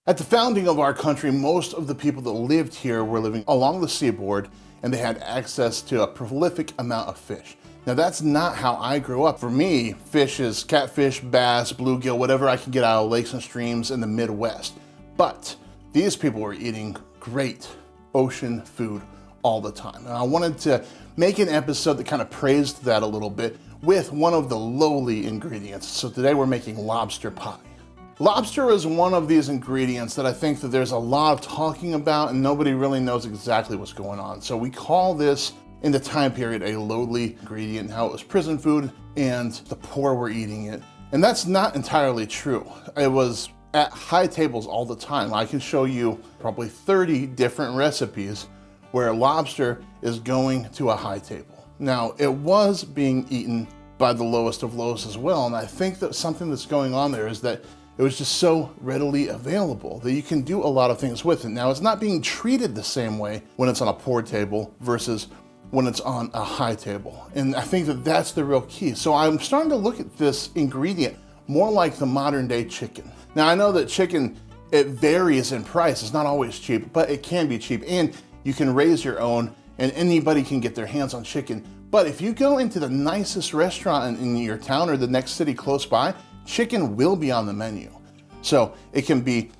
At the founding of our country, most of the people that lived here were living along the seaboard, and they had access to a prolific amount of fish. Now that's not how I grew up. For me, fish is catfish, bass, bluegill, whatever I can get out of lakes and streams in the Midwest. But these people were eating great ocean food all the time. And I wanted to make an episode that kind of praised that a little bit with one of the lowly ingredients. So today we're making lobster pie. Lobster is one of these ingredients that I think that there's a lot of talking about and nobody really knows exactly what's going on. So we call this, in the time period, a lowly ingredient, how it was prison food and the poor were eating it. And that's not entirely true. It was at high tables all the time. I can show you probably 30 different recipes where lobster is going to a high table. Now, it was being eaten by the lowest of lows as well. And I think that something that's going on there is that it was just so readily available that you can do a lot of things with it. Now, it's not being treated the same way when it's on a poor table versus when it's on a high table. And I think that that's the real key. So I'm starting to look at this ingredient more like the modern day chicken. Now, I know that chicken, it varies in price. It's not always cheap, but it can be cheap. And you can raise your own and anybody can get their hands on chicken. But if you go into the nicest restaurant in your town or the next city close by, chicken will be on the menu. So it can be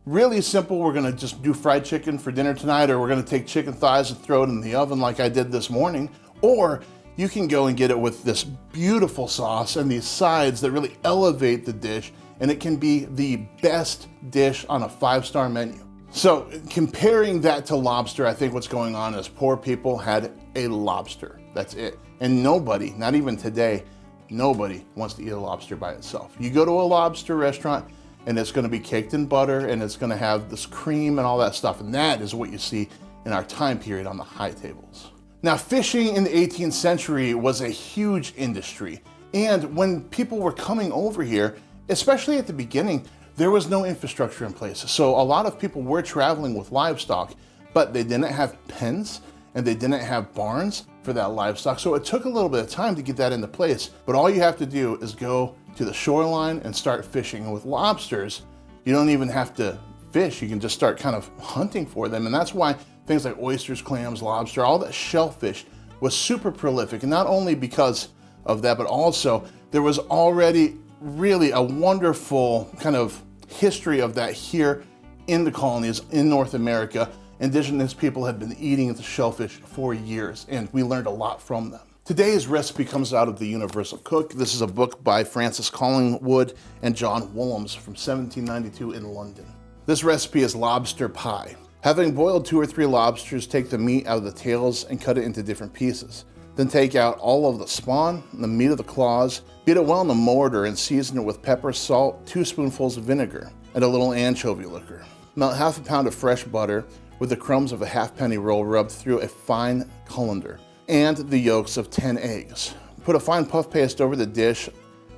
really simple. We're gonna just do fried chicken for dinner tonight, or we're gonna take chicken thighs and throw it in the oven like I did this morning. Or you can go and get it with this beautiful sauce and these sides that really elevate the dish, and it can be the best dish on a 5-star menu. So comparing that to lobster, I think what's going on is poor people had a lobster, that's it. And nobody, not even today, nobody wants to eat a lobster by itself. You go to a lobster restaurant and it's gonna be caked in butter and it's gonna have this cream and all that stuff. And that is what you see in our time period on the high tables. Now, fishing in the 18th century was a huge industry. And when people were coming over here, especially at the beginning, there was no infrastructure in place. So a lot of people were traveling with livestock, but they didn't have pens and they didn't have barns for that livestock. So it took a little bit of time to get that into place. But all you have to do is go to the shoreline and start fishing. And with lobsters, you don't even have to fish. You can just start kind of hunting for them. And that's why things like oysters, clams, lobster, all that shellfish was super prolific. And not only because of that, but also there was already really a wonderful kind of history of that here in the colonies in North America. Indigenous people had been eating the shellfish for years, and we learned a lot from them. Today's recipe comes out of The Universal Cook. This is a book by Francis Collingwood and John Woolhams from 1792 in London. This recipe is lobster pie. Having boiled 2 or 3 lobsters, take the meat out of the tails and cut it into different pieces. Then take out all of the spawn and the meat of the claws, beat it well in a mortar and season it with pepper, salt, 2 spoonfuls of vinegar, and a little anchovy liquor. Melt half a pound of fresh butter with the crumbs of a halfpenny roll rubbed through a fine colander, and the yolks of 10 eggs. Put a fine puff paste over the dish,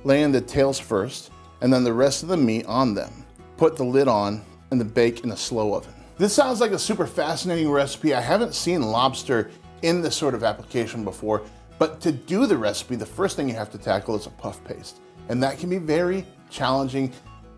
lay in the tails first, and then the rest of the meat on them. Put the lid on and then bake in a slow oven. This sounds like a super fascinating recipe. I haven't seen lobster in this sort of application before, but to do the recipe, the first thing you have to tackle is a puff paste. And that can be very challenging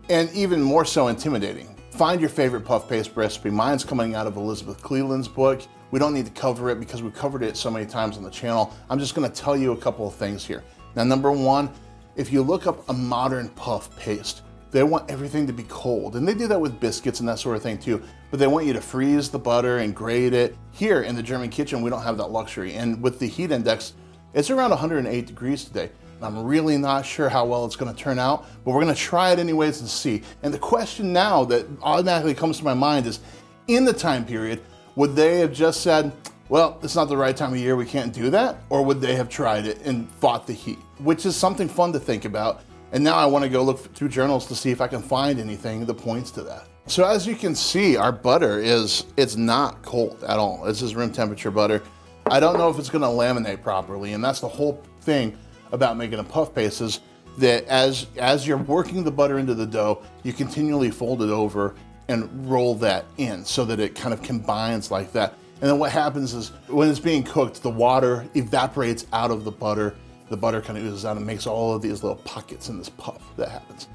and even more so intimidating. Find your favorite puff paste recipe. Mine's coming out of Elizabeth Cleland's book. We don't need to cover it because we've covered it so many times on the channel. I'm just gonna tell you a couple of things here. Now, number one, if you look up a modern puff paste, they want everything to be cold. And they do that with biscuits and that sort of thing too, but they want you to freeze the butter and grate it. Here in the German kitchen, we don't have that luxury. And with the heat index, it's around 108 degrees today. I'm really not sure how well it's gonna turn out, but we're gonna try it anyways and see. And the question now that automatically comes to my mind is, in the time period, would they have just said, well, it's not the right time of year, we can't do that? Or would they have tried it and fought the heat? Which is something fun to think about. And now I wanna go look through journals to see if I can find anything that points to that. So as you can see, our butter it's not cold at all. This is room temperature butter. I don't know if it's gonna laminate properly, and that's the whole thing about making a puff paste is that as you're working the butter into the dough, you continually fold it over and roll that in so that it kind of combines like that. And then what happens is when it's being cooked, the water evaporates out of the butter kind of oozes out and makes all of these little pockets in this puff that happens.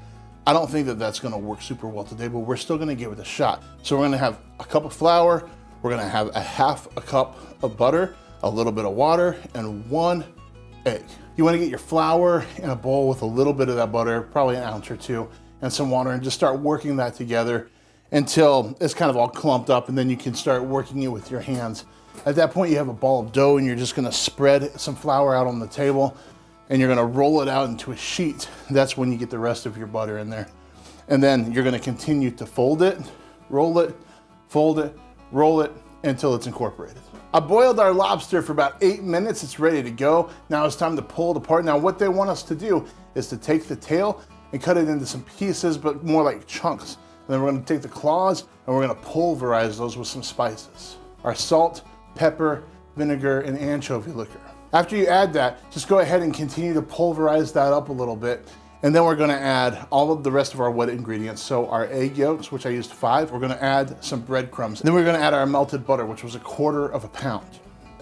I don't think that that's gonna work super well today, but we're still gonna give it a shot. So we're gonna have a cup of flour, we're gonna have a half a cup of butter, a little bit of water, and 1 egg. You wanna get your flour in a bowl with a little bit of that butter, probably an ounce or two, and some water, and just start working that together until it's kind of all clumped up, and then you can start working it with your hands. At that point, you have a ball of dough, and you're just gonna spread some flour out on the table, and you're gonna roll it out into a sheet. That's when you get the rest of your butter in there. And then you're gonna continue to fold it, roll it, fold it, roll it, until it's incorporated. I boiled our lobster for about 8 minutes. It's ready to go. Now it's time to pull it apart. Now what they want us to do is to take the tail and cut it into some pieces, but more like chunks. And then we're gonna take the claws and we're gonna pulverize those with some spices. Our salt, pepper, vinegar, and anchovy liquor. After you add that, just go ahead and continue to pulverize that up a little bit. And then we're gonna add all of the rest of our wet ingredients. So our egg yolks, which I used 5, we're gonna add some breadcrumbs. And then we're gonna add our melted butter, which was 1/4 of a pound.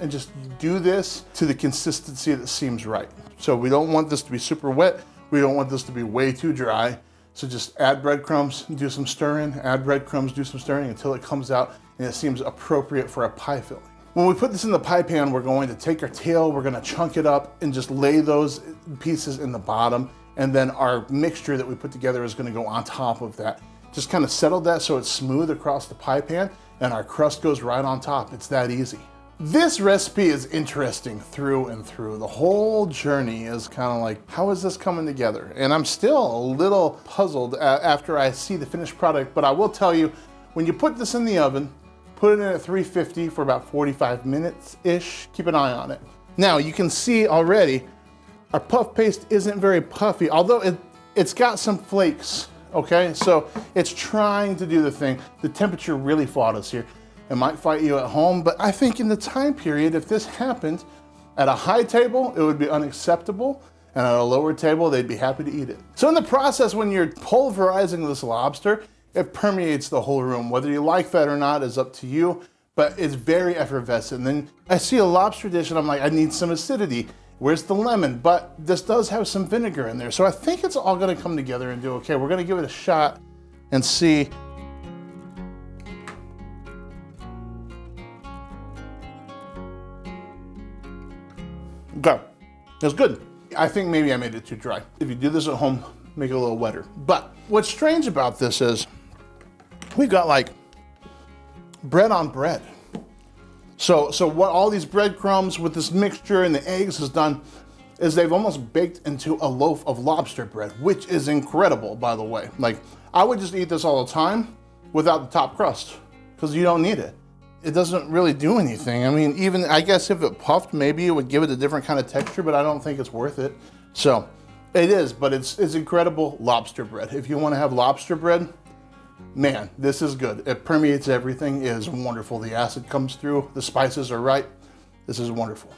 And just do this to the consistency that seems right. So we don't want this to be super wet. We don't want this to be way too dry. So just add breadcrumbs, do some stirring, add breadcrumbs, do some stirring until it comes out and it seems appropriate for a pie filling. When we put this in the pie pan, we're going to take our tail, we're gonna chunk it up and just lay those pieces in the bottom. And then our mixture that we put together is gonna go on top of that. Just kind of settle that so it's smooth across the pie pan and our crust goes right on top. It's that easy. This recipe is interesting through and through. The whole journey is kind of like, how is this coming together? And I'm still a little puzzled after I see the finished product, but I will tell you, when you put this in the oven, put it in at 350 for about 45 minutes-ish. Keep an eye on it. Now you can see already, our puff paste isn't very puffy, although it's got some flakes, okay? So it's trying to do the thing. The temperature really fought us here. It might fight you at home, but I think in the time period, if this happened at a high table, it would be unacceptable, and at a lower table, they'd be happy to eat it. So in the process, when you're pulverizing this lobster, it permeates the whole room. Whether you like that or not is up to you, but it's very effervescent. And then I see a lobster dish and I'm like, I need some acidity. Where's the lemon? But this does have some vinegar in there. So I think it's all gonna come together and do okay. We're gonna give it a shot and see. Okay, that's good. I think maybe I made it too dry. If you do this at home, make it a little wetter. But what's strange about this is we've got like bread on bread. So what all these breadcrumbs with this mixture and the eggs has done is they've almost baked into a loaf of lobster bread, which is incredible, by the way. Like, I would just eat this all the time without the top crust, because you don't need it. It doesn't really do anything. I mean, even, I guess if it puffed, maybe it would give it a different kind of texture, but I don't think it's worth it. So, it is, but it's incredible lobster bread. If you want to have lobster bread, man, this is good. It permeates everything. It is wonderful. The acid comes through. The spices are right. This is wonderful.